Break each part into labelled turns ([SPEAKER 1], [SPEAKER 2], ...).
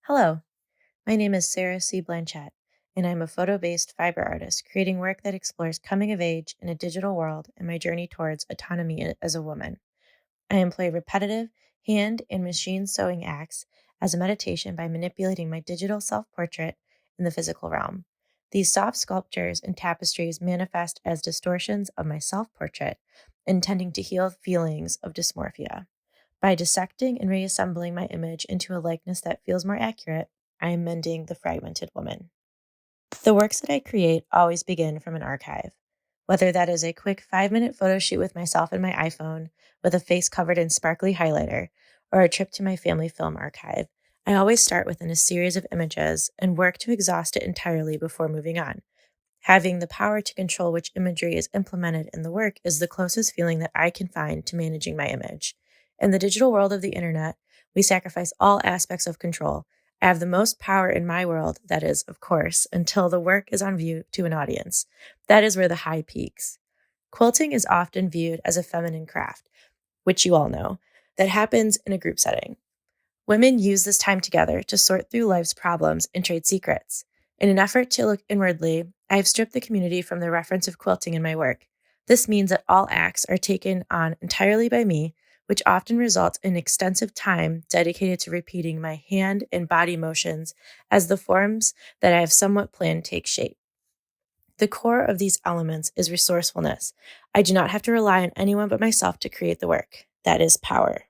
[SPEAKER 1] Hello, my name is Sarah C. Blanchett, and I'm a photo based fiber artist creating work that explores coming of age in a digital world and my journey towards autonomy as a woman. I employ repetitive hand and machine sewing acts as a meditation by manipulating my digital self portrait in the physical realm. These soft sculptures and tapestries manifest as distortions of my self portrait, intending to heal feelings of dysmorphia. By dissecting and reassembling my image into a likeness that feels more accurate, I am mending the fragmented woman. The works that I create always begin from an archive. Whether that is a quick 5-minute photo shoot with myself and my iPhone with a face covered in sparkly highlighter, or a trip to my family film archive, I always start within a series of images and work to exhaust it entirely before moving on. Having the power to control which imagery is implemented in the work is the closest feeling that I can find to managing my image. In the digital world of the internet, we sacrifice all aspects of control. I have the most power in my world, that is, of course, until the work is on view to an audience. That is where the high peaks. Quilting is often viewed as a feminine craft, which you all know, that happens in a group setting. Women use this time together to sort through life's problems and trade secrets. In an effort to look inwardly, I have stripped the community from the reference of quilting in my work. This means that all acts are taken on entirely by me, which often results in extensive time dedicated to repeating my hand and body motions as the forms that I have somewhat planned take shape. The core of these elements is resourcefulness. I do not have to rely on anyone but myself to create the work. That is power.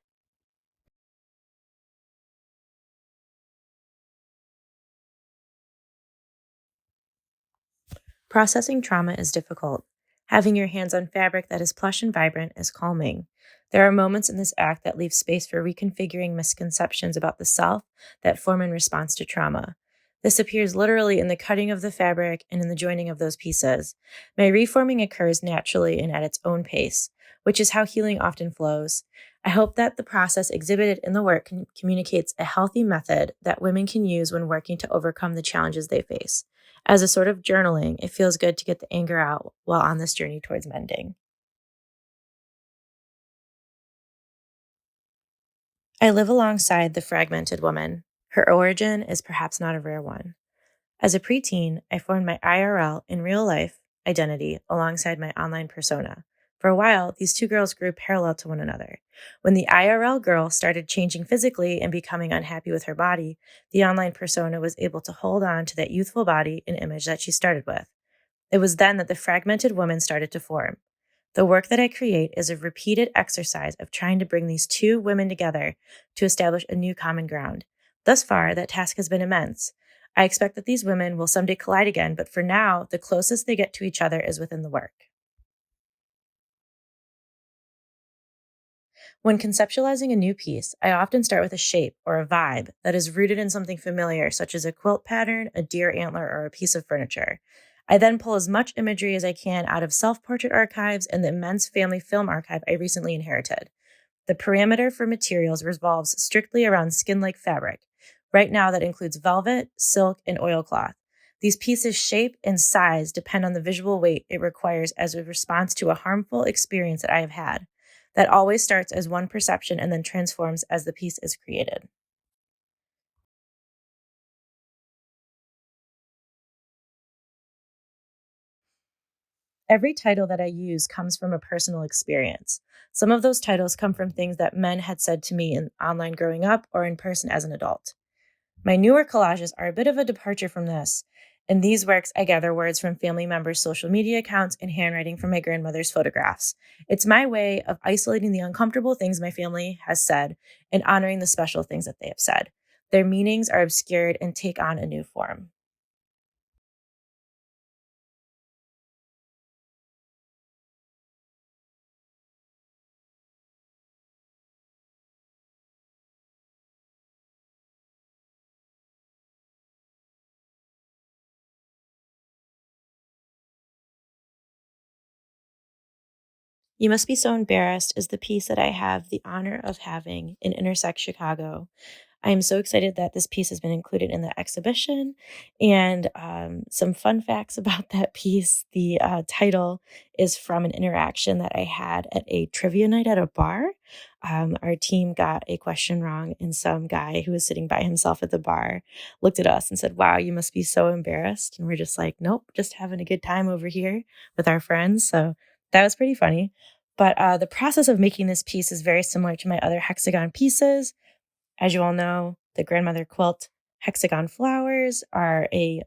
[SPEAKER 1] Processing trauma is difficult. Having your hands on fabric that is plush and vibrant is calming. There are moments in this act that leave space for reconfiguring misconceptions about the self that form in response to trauma. This appears literally in the cutting of the fabric and in the joining of those pieces. My reforming occurs naturally and at its own pace, which is how healing often flows. I hope that the process exhibited in the work communicates a healthy method that women can use when working to overcome the challenges they face. As a sort of journaling, it feels good to get the anger out while on this journey towards mending. I live alongside the fragmented woman. Her origin is perhaps not a rare one. As a preteen, I formed my IRL in real life identity alongside my online persona. For a while, these two girls grew parallel to one another. When the IRL girl started changing physically and becoming unhappy with her body, the online persona was able to hold on to that youthful body and image that she started with. It was then that the fragmented woman started to form. The work that I create is a repeated exercise of trying to bring these two women together to establish a new common ground. Thus far, that task has been immense. I expect that these women will someday collide again, but for now, the closest they get to each other is within the work. When conceptualizing a new piece, I often start with a shape or a vibe that is rooted in something familiar, such as a quilt pattern, a deer antler, or a piece of furniture. I then pull as much imagery as I can out of self portrait archives and the immense family film archive I recently inherited. The parameter for materials revolves strictly around skin like fabric. Right now, that includes velvet, silk, and oilcloth. These pieces' shape and size depend on the visual weight it requires as a response to a harmful experience that I have had. That always starts as one perception and then transforms as the piece is created. Every title that I use comes from a personal experience. Some of those titles come from things that men had said to me in online growing up or in person as an adult. My newer collages are a bit of a departure from this. In these works, I gather words from family members' social media accounts and handwriting from my grandmother's photographs. It's my way of isolating the uncomfortable things my family has said and honoring the special things that they have said. Their meanings are obscured and take on a new form. You Must Be So Embarrassed is the piece that I have the honor of having in Intersect Chicago. I'm so excited that this piece has been included in the exhibition. And some fun facts about that piece: the title is from an interaction that I had at a trivia night at a bar. Our team got a question wrong, and some guy who was sitting by himself at the bar looked at us and said, "Wow, you must be so embarrassed." And we're just like, "Nope, just having a good time over here with our friends." So that was pretty funny. But the process of making this piece is very similar to my other hexagon pieces. As you all know, the grandmother quilt hexagon flowers are a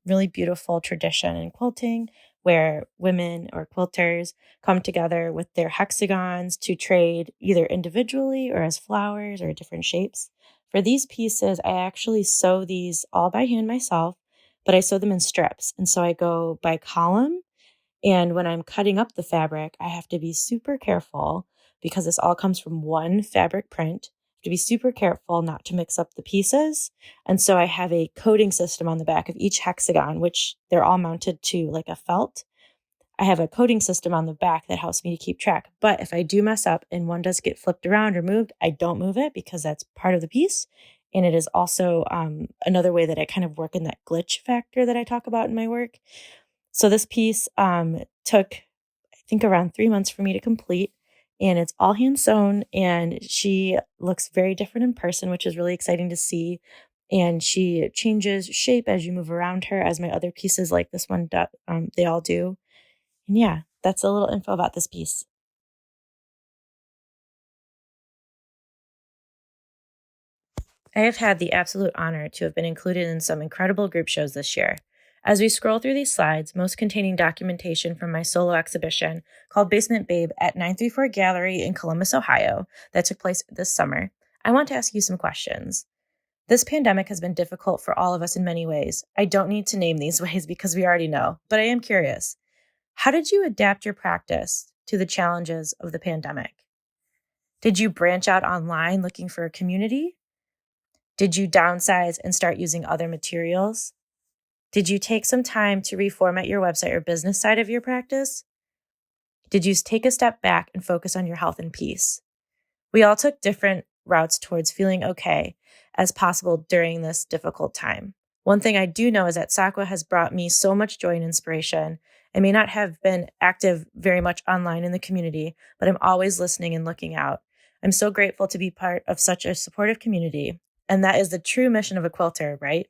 [SPEAKER 1] really beautiful tradition in quilting where women or quilters come together with their hexagons to trade either individually or as flowers or different shapes. For these pieces, I actually sew these all by hand myself, but I sew them in strips. And so I go by column, and when I'm cutting up the fabric, I have to be super careful because this all comes from one fabric print. I have to be super careful not to mix up the pieces. And so I have a coding system on the back of each hexagon, which they're all mounted to like a felt. I have a coding system on the back that helps me to keep track. But if I do mess up and one does get flipped around or moved, I don't move it because that's part of the piece. And it is also another way that I kind of work in that glitch factor that I talk about in my work. So this piece took, I think, around 3 months for me to complete, and it's all hand sewn. And she looks very different in person, which is really exciting to see. And she changes shape as you move around her, as my other pieces like this one, they all do. And yeah, that's a little info about this piece. I have had the absolute honor to have been included in some incredible group shows this year. As we scroll through these slides, most containing documentation from my solo exhibition called Basement Babe at 934 Gallery in Columbus, Ohio, that took place this summer, I want to ask you some questions. This pandemic has been difficult for all of us in many ways. I don't need to name these ways because we already know, but I am curious. How did you adapt your practice to the challenges of the pandemic? Did you branch out online looking for a community? Did you downsize and start using other materials? Did you take some time to reformat your website or business side of your practice? Did you take a step back and focus on your health and peace? We all took different routes towards feeling okay as possible during this difficult time. One thing I do know is that SAQA has brought me so much joy and inspiration. I may not have been active very much online in the community, but I'm always listening and looking out. I'm so grateful to be part of such a supportive community. And that is the true mission of a quilter, right?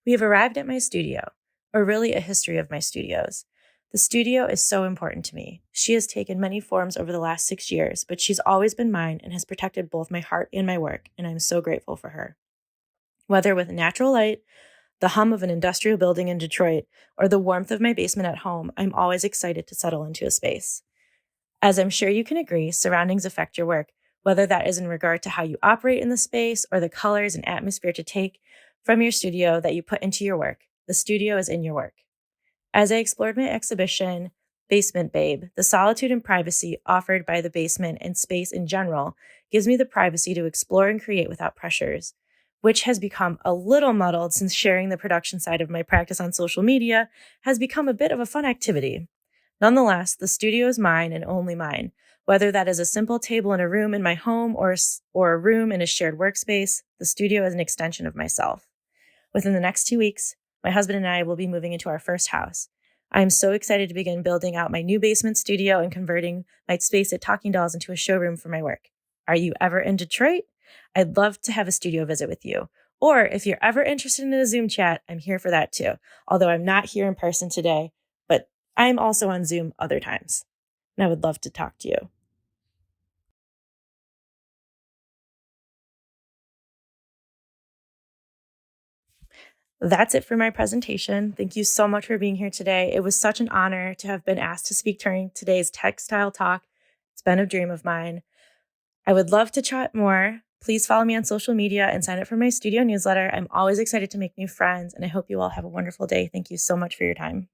[SPEAKER 1] We have arrived at my studio, or really a history of my studios. The studio is so important to me. She has taken many forms over the last 6 years, but she's always been mine and has protected both my heart and my work, and I'm so grateful for her. Whether with natural light, the hum of an industrial building in Detroit, or the warmth of my basement at home, I'm always excited to settle into a space. As I'm sure you can agree, surroundings affect your work, whether that is in regard to how you operate in the space or the colors and atmosphere to take from your studio that you put into your work. The studio is in your work. As I explored my exhibition, Basement Babe, the solitude and privacy offered by the basement and space in general gives me the privacy to explore and create without pressures, which has become a little muddled since sharing the production side of my practice on social media has become a bit of a fun activity. Nonetheless, the studio is mine and only mine, whether that is a simple table in a room in my home or a room in a shared workspace. The studio is an extension of myself. Within the next 2 weeks, my husband and I will be moving into our first house. I am so excited to begin building out my new basement studio and converting my space at Talking Dolls into a showroom for my work. Are you ever in Detroit? I'd love to have a studio visit with you. Or if you're ever interested in a Zoom chat, I'm here for that too. Although I'm not here in person today, but I'm also on Zoom other times. And I would love to talk to you. That's it for my presentation. Thank you so much for being here today. It was such an honor to have been asked to speak during today's textile talk. It's been a dream of mine. I would love to chat more. Please follow me on social media and sign up for my studio newsletter. I'm always excited to make new friends, and I hope you all have a wonderful day. Thank you so much for your time.